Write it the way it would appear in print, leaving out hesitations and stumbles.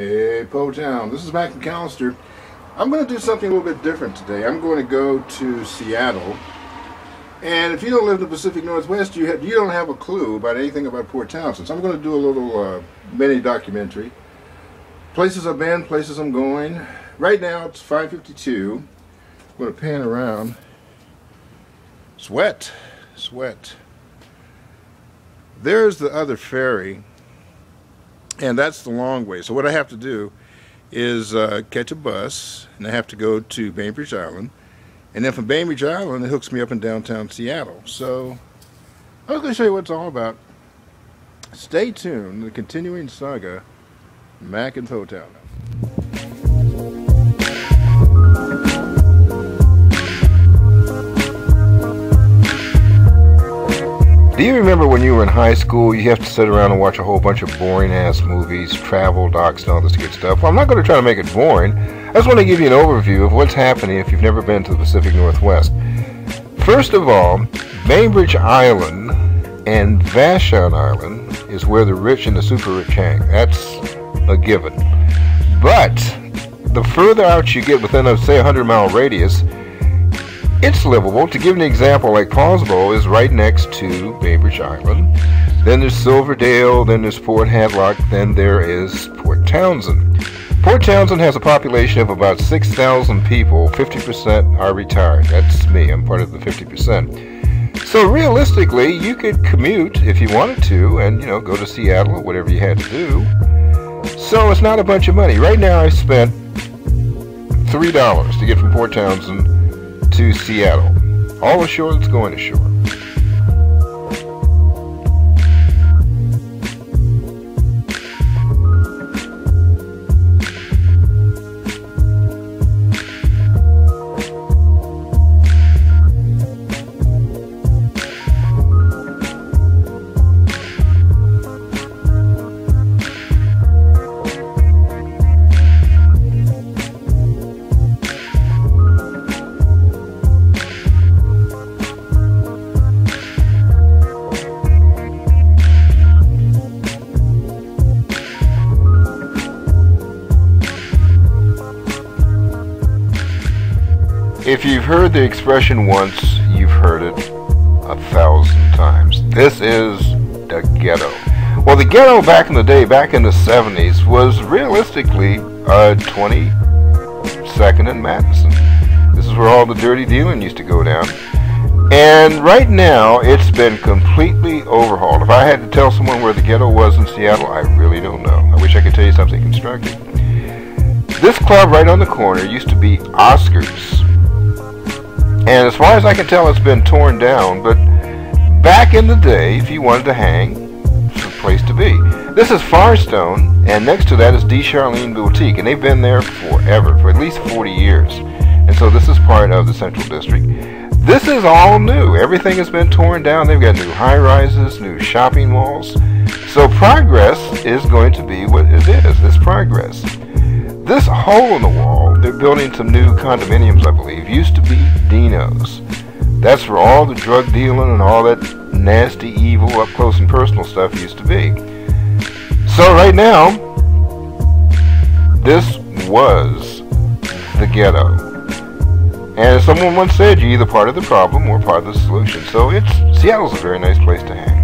Hey, Po Town. This is McAllister. I'm going to do something a little bit different today. I'm going to go to Seattle. And if you don't live in the Pacific Northwest, you don't have a clue about anything about Port Townsend. So I'm going to do a little mini documentary. Places I've been, places I'm going. Right now it's 5:52. I'm going to pan around. It's wet. It's wet. There's the other ferry. And that's the long way. So what I have to do is catch a bus, and I have to go to Bainbridge Island. And then from Bainbridge Island, it hooks me up in downtown Seattle. So I was going to show you what it's all about. Stay tuned. The continuing saga, Mac and Po Town. Do you remember when you were in high school, you have to sit around and watch a whole bunch of boring-ass movies, travel docs, and all this good stuff? Well, I'm not going to try to make it boring. I just want to give you an overview of what's happening if you've never been to the Pacific Northwest. First of all, Bainbridge Island and Vashon Island is where the rich and the super rich hang. That's a given. But the further out you get within, say, a 100-mile radius, it's livable. To give an example, like Paulsbo is right next to Bainbridge Island. Then there's Silverdale, then there's Port Hadlock, then there is Port Townsend. Port Townsend has a population of about 6,000 people. 50% are retired. That's me. I'm part of the 50%. So realistically, you could commute if you wanted to and, go to Seattle or whatever you had to do. So it's not a bunch of money. Right now I've spent $3 to get from Port Townsend to Seattle. All ashore that's going ashore. If you've heard the expression once, you've heard it 1,000 times. This is the ghetto. Well, the ghetto back in the day, back in the 70s, was realistically 22nd and Madison. This is where all the dirty dealing used to go down. And right now, it's been completely overhauled. If I had to tell someone where the ghetto was in Seattle, I really don't know. I wish I could tell you something constructive. This club right on the corner used to be Oscar's. And as far as I can tell, it's been torn down, but back in the day, if you wanted to hang, it's a place to be. This is Firestone, and next to that is D. Charlene Boutique, and they've been there forever, for at least 40 years. And so this is part of the Central District. This is all new. Everything has been torn down. They've got new high-rises, new shopping malls. So progress is going to be what it is. It's progress. This hole in the wall, they're building some new condominiums, I believe, used to be Dino's. That's where all the drug dealing and all that nasty, evil, up close and personal stuff used to be. So right now, this was the ghetto. And as someone once said, you're either part of the problem or part of the solution. So Seattle's a very nice place to hang.